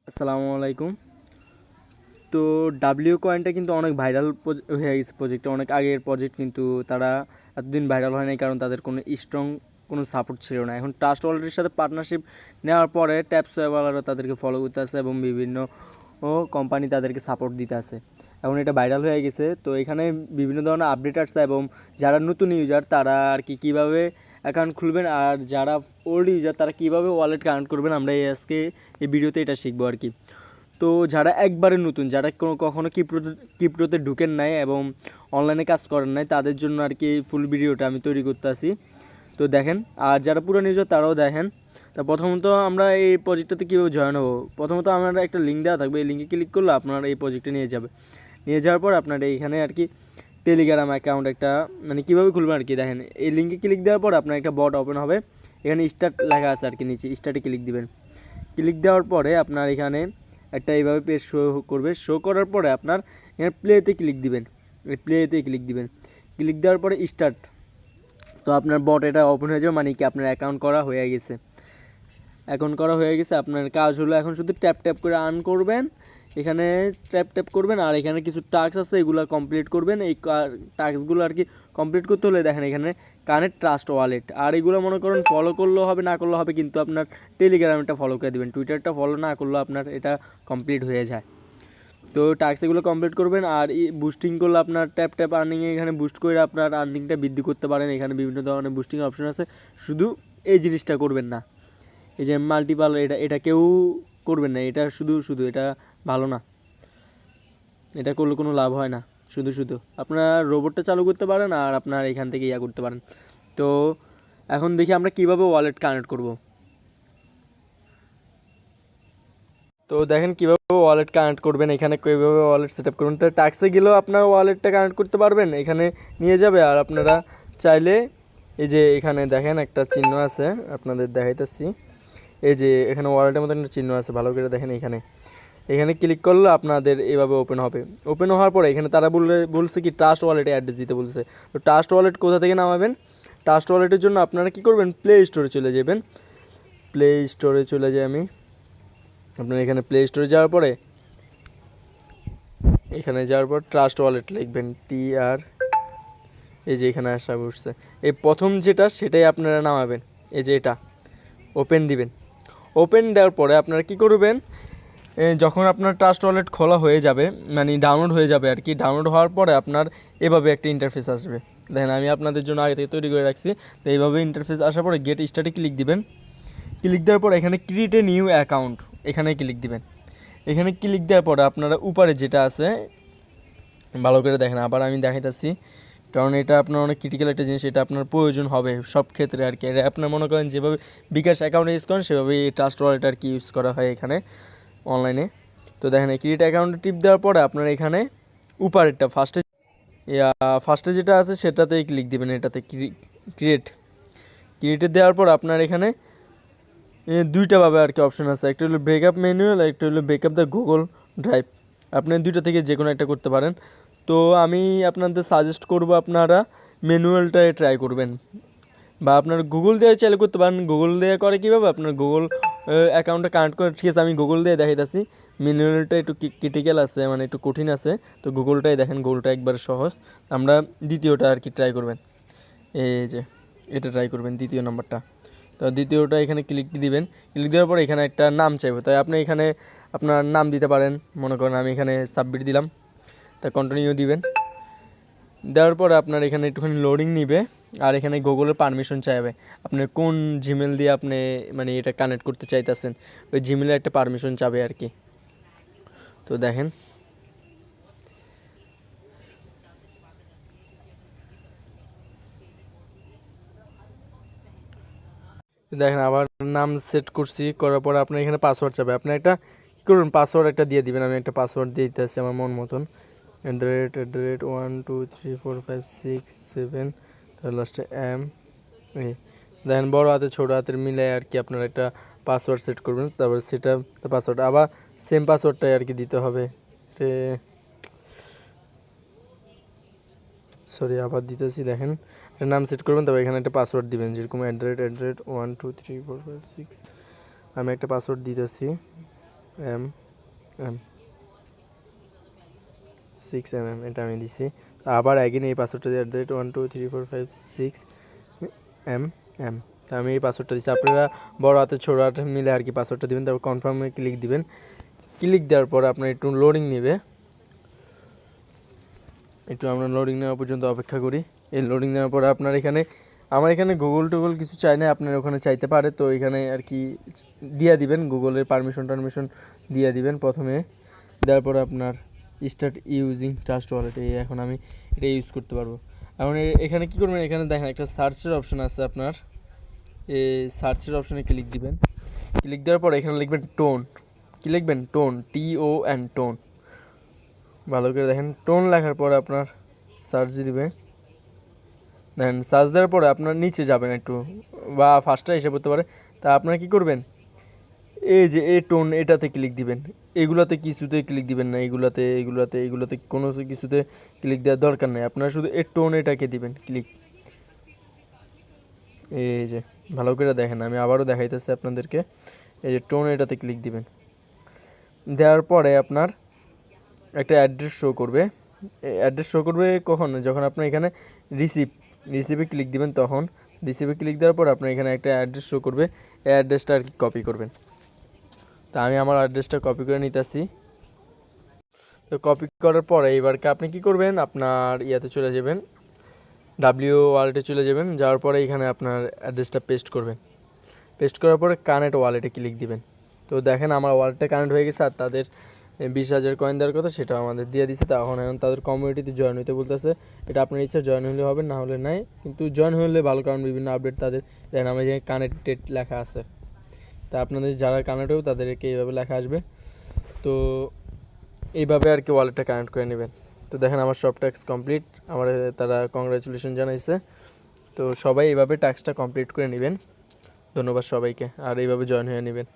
আসসালামু আলাইকুম। তো ডাব্লিউ কয়েনটা কিন্তু অনেক ভাইরাল হয়ে গেছে প্রজেক্টটা, অনেক আগের প্রজেক্ট, কিন্তু তারা এতদিন ভাইরাল হয় নাই কারণ তাদের কোনো স্ট্রং কোনো সাপোর্ট ছিল না। এখন ট্রাস্ট ওয়ালেটের সাথে পার্টনারশিপ নেওয়ার পরে ট্যাপসওয়ালারা তাদেরকে ফলো করতে আসে এবং বিভিন্ন কোম্পানি তাদেরকে সাপোর্ট দিতে আসে। এখন এটা ভাইরাল হয়ে গেছে। তো এখানে বিভিন্ন ধরনের আপডেট আসছে এবং যারা নতুন ইউজার তারা আর কি কীভাবে অ্যাকাউন্ট খুলবেন, আর যারা ওল্ড ইউজার তারা কীভাবে ওয়ালেট কানেক্ট করবেন, আমরা আজকে এই ভিডিওতে এটা শিখবো আর কি। তো যারা একবারে নতুন, যারা কখনো ক্রিপ্টোতে ঢুকেন নাই এবং অনলাইনে কাজ করেন নাই, তাদের জন্য আর কি ফুল ভিডিওটা আমি তৈরি করতে আসি। তো দেখেন, আর যারা পুরো ইউজার তারাও দেখেন। তা প্রথমত আমরা এই প্রজেক্টটাতে কীভাবে জয়েন হবো, প্রথমত আমরা একটা লিঙ্ক দেওয়া থাকবে, এই লিঙ্কে ক্লিক করলে আপনারা এই প্রজেক্টে নিয়ে যাবে। নিয়ে যাওয়ার পর আপনার এইখানে আর কি টেলিগ্রাম অ্যাকাউন্ট একটা মানে কীভাবে খুলবেন আর কি। দেখেন, এই লিঙ্কে ক্লিক দেওয়ার পর আপনার একটা বট ওপেন হবে। এখানে স্টার্ট লেখা আছে আর কি, নিচে স্টার্টে ক্লিক দিবেন। ক্লিক দেওয়ার পরে আপনার এখানে একটা এইভাবে পেজ শো করবে। শো করার পরে আপনার এখানে প্লেতে ক্লিক দিবেন। ক্লিক দেওয়ার পরে স্টার্ট। তো আপনার বট এটা ওপেন হয়ে যাবে, মানে কি আপনার অ্যাকাউন্ট করা হয়ে গেছে। আপনার কাজ হলো এখন শুধু ট্যাপ করে আর্ন করবেন। এখানে ট্যাপ করবেন আর এখানে কিছু টাস্ক আছে, এগুলো কমপ্লিট করবেন। এই টাস্কগুলো আর কি কমপ্লিট করতে হলে দেখেন এখানে কানেক্ট ট্রাস্ট ওয়ালেট, আর এগুলো মনে করেন ফলো করলেও হবে না করলেও হবে, কিন্তু আপনার টেলিগ্রামটা ফলো করে দেবেন, টুইটারটা ফলো না করলেও আপনার এটা কমপ্লিট হয়ে যায়। তো টাস্ক এগুলো কমপ্লিট করবেন। আর বুস্টিং করলে আপনার ট্যাপ আর্নিংয়ে এখানে বুস্ট করে আপনার আর্নিংটা বৃদ্ধি করতে পারেন। এখানে বিভিন্ন ধরনের বুস্টিং অপশন আছে, শুধু এই জিনিসটা করবেন না, এই যে মাল্টিপাল, এটা কেউ করবেন না, এটা শুধু এটা ভালো না, এটা করলে কোনো লাভ হয় না। শুধু আপনার রোবটটা চালু করতে পারেন আর আপনার এখান থেকে করতে পারেন। তো এখন দেখি আমরা কিভাবে ওয়ালেট কানেক্ট করব। তো দেখেন কীভাবে ওয়ালেট কানেক্ট করবেন, এখানে কীভাবে ওয়ালেট সেট আপ করবেন। তো ট্যাক্সে গেলেও আপনার ওয়ালেটটা কানেক্ট করতে পারবেন, এখানে নিয়ে যাবে। আর আপনারা চাইলে এই যে এখানে দেখেন একটা চিহ্ন আছে, আপনাদের দেখাইতেছি। এই যে এখানে ওয়ালেটের মতো একটা চিহ্ন আছে, ভালো করে দেখেন। এখানে ক্লিক করলে আপনাদের এভাবে ওপেন হবে। ওপেন হওয়ার পরে এখানে তারা বলছে কি ট্রাস্ট ওয়ালেটে অ্যাড্রেস দিতে বলছে। তো ট্রাস্ট ওয়ালেট কোথা থেকে নামাবেন? ট্রাস্ট ওয়ালেটের জন্য আপনারা কী করবেন, প্লে স্টোরে চলে যাবেন। প্লে স্টোরে চলে যাই আমি। আপনার এখানে প্লে স্টোরে যাওয়ার পরে এখানে যাওয়ার পর ট্রাস্ট ওয়ালেট লিখবেন, TR। এই যে এখানে আসা বসছে, এই প্রথম যেটা সেটাই আপনারা নামাবেন। এই যে এটা ওপেন দিবেন। ওপেন দেওয়ার পরে আপনারা কী করবেন, যখন আপনার ট্রাস্ট ওয়ালেট খোলা হয়ে যাবে, মানে ডাউনলোড হয়ে যাবে আর কি, ডাউনলোড হওয়ার পরে আপনার এভাবে একটা ইন্টারফেস আসবে। দেখেন আমি আপনাদের জন্য আগে থেকে তৈরি করে রাখছি। তো এইভাবে ইন্টারফেস আসার পরে গেট স্টার্টে ক্লিক দিবেন। ক্লিক দেওয়ার পর এখানে ক্রিয়েট এ নিউ অ্যাকাউন্ট, এখানে ক্লিক দিবেন। এখানে ক্লিক দেওয়ার পরে আপনারা উপরে যেটা আছে ভালো করে দেখেন, আবার আমি দেখাইতেছি, কারণ এটা আপনার অনেক ক্রিটিক্যাল একটা জিনিস, এটা আপনার প্রয়োজন হবে সব ক্ষেত্রে আর কি। আপনার মনে করেন যেভাবে বিকাশ অ্যাকাউন্ট ইউজ করেন সেভাবেই ট্রাস্ট ওয়ালেট আর কি ইউজ করা হয় এখানে অনলাইনে। তো দেখেন এই ক্রিয়েট অ্যাকাউন্টে টিপ দেওয়ার পরে আপনার এখানে উপরেরটা ফার্স্টে যেটা আছে সেটাতেই ক্লিক দিবেন, এটাতে ক্রিয়েটে দেওয়ার পর আপনার এখানে দুইটা ভাবে আর কি অপশন আছে, একটা হলো ব্রেকআপ ম্যানুয়াল, একটা হলো ব্রেকআপ দ্য গুগল ড্রাইভ। আপনি দুইটা থেকে যে কোনো একটা করতে পারেন। তো আমি আপনাদের সাজেস্ট করব আপনারা ম্যানুয়ালটাই ট্রাই করবেন, বা আপনার গুগল দিয়ে চাইলে করতে পারেন। গুগল দিয়ে করে কীভাবে, আপনার গুগল অ্যাকাউন্টটা কানেক্ট করে, ঠিক আছে আমি গুগল দিয়ে দেখাইতেছি। ম্যানুয়ালটা একটু ক্রিটিক্যাল আছে, মানে একটু কঠিন আছে। তো গুগলটাই দেখেন, গুগলটা একবার সহজ। আমরা দ্বিতীয়টা আর কি ট্রাই করবেন, এই যে এটা ট্রাই করবেন দ্বিতীয় নাম্বারটা। তো দ্বিতীয়টা এখানে ক্লিক দিবেন। ক্লিক দেওয়ার পর এখানে একটা নাম চাইবে, তাই আপনি এখানে আপনার নাম দিতে পারেন। মনে করেন আমি এখানে সাবমিট দিলাম, তা কন্টিনিউ দিবেন। দেওয়ার পর আপনার এখানে একটুখানি লোডিং নিবে, আর এখানে গুগলের পারমিশন চাইবে। আপনি কোন জিমেল দিয়ে আপনি মানে এটা কানেক্ট করতে চাইতেছেন, ওই জিমেলের একটা পারমিশন চাবে আর কি। তো দেখেন আবার নাম সেট করছি, করার পর আপনার এখানে পাসওয়ার্ড চাবে। আপনি একটা কী করুন, পাসওয়ার্ড একটা দিয়ে দিবেন। আমি একটা পাসওয়ার্ড দিয়ে দিতে আসছি আমার মন মতন, @ 1 2 3 4 5 6 7, তার লাস্টে M। এই দেখেন বড় হাতের ছোটো হাতের মিলে আর কি আপনার একটা পাসওয়ার্ড সেট করবেন। তারপর সেটা পাসওয়ার্ড আবার সেম পাসওয়ার্ডটাই আর কি দিতে হবে। সরি আবার দিতেছি, দেখেন নাম সেট করবেন, তারপর এখানে একটা পাসওয়ার্ড দিবেন, যেরকম @ 1 2 3 4 5 6। আমি একটা পাসওয়ার্ড দিতেছি, এম এম 6mm এটা আমি দিছি। আবার অ্যাগেন এই পাসওয়ার্ডটা দিয়ে @1234566mm তা আমি এই পাসওয়ার্ডটা দিচ্ছি। আপনারা বড় হাতে ছোটো হাতে মিলে আর কি পাসওয়ার্ডটা দিবেন, তারপর কনফার্মে ক্লিক দিবেন। ক্লিক দেওয়ার পর আপনার একটু লোডিং নেবে, একটু আমরা লোডিং নেওয়া পর্যন্ত অপেক্ষা করি। এই লোডিং নেওয়ার পর আপনার এখানে আমার এখানে গুগল টুগল কিছু চাই না, আপনার ওখানে চাইতে পারে, তো এখানে আর কি দিয়ে দিবেন গুগলের পারমিশন দিয়ে দিবেন প্রথমে। দেওয়ার পর আপনার স্টার্ট ইউজিং ট্রাস্ট ওয়ালেট, এই এখন আমি এটা ইউজ করতে পারবো। এখন এখানে কী করবেন, এখানে দেখেন একটা সার্চের অপশন আছে আপনার, এই সার্চের অপশনে ক্লিক দিবেন। ক্লিক দেওয়ার পর এখানে লিখবেন টোন, কী লিখবেন টোন, TON টোন। ভালো করে দেখেন, টোন লেখার পরে আপনার সার্চ দিবে। দেখেন সার্চ দেওয়ার পরে আপনার নিচে যাবেন একটু, বা ফার্স্টটা এসে পড়তে পারে, তা আপনারা কী করবেন, এই যে এই টোন এটাতে ক্লিক দিবেন। এগুলাতে কিছুতে ক্লিক দিবেন না, এগুলাতে কোনো কিছুতে ক্লিক দেওয়ার দরকার নেই, আপনারা শুধু এই টোন এটাকে দিবেন ক্লিক। এই যে ভালো করে দেখেন, আমি আবারও দেখাইতেছি আপনাদেরকে, এই যে টোন এটাতে ক্লিক দিবেন। দেওয়ার পরে আপনার একটা অ্যাড্রেস শো করবে। অ্যাড্রেস শো করবে কখন, যখন আপনার এখানে রিসিভে ক্লিক দিবেন, তখন রিসিভে ক্লিক দেওয়ার পর আপনার এখানে একটা অ্যাড্রেস শো করবে, এই অ্যাড্রেসটা আর কি কপি করবেন। তা আমি আমার অ্যাড্রেসটা কপি করে নিতেছি। তো কপি করার পরে এবারকে আপনি কি করবেন, আপনার ইয়াতে চলে যাবেন, ওয়ালেটে চলে যাবেন। যাওয়ার পরে এখানে আপনার অ্যাড্রেসটা পেস্ট করবেন। পেস্ট করার পরে কানেক্ট ওয়ালেটে ক্লিক দিবেন। তো দেখেন আমার ওয়ালেটটা কানেক্ট হয়ে গেছে, আর তাদের 20,000 কয়েন দেওয়ার কথা সেটা আমাদের দিয়ে দিছে। তখন এখন তাদের কমিউনিটিতে জয়েন হইতে বলতেছে, এটা আপনার ইচ্ছা, জয়েন হলে হবে, না হলে নাই, কিন্তু জয়েন হলে ভালো, কারণ বিভিন্ন আপডেট তাদের দেখেন আমার যে কানেক্টেড লেখা আছে, তা আপনাদের যারা কানেক্ট হবে তাদেরকে এইভাবে লেখা আসবে। তো এইভাবে আর কি ওয়ালেটটা কানেক্ট করে নেবেন। তো দেখেন আমার সব ট্যাক্স কমপ্লিট, আমার তারা কংগ্রাচুলেশন জানাইছে। তো সবাই এইভাবে ট্যাক্সটা কমপ্লিট করে নেবেন। ধন্যবাদ সবাইকে, আর এইভাবে জয়েন হয়ে নেবেন।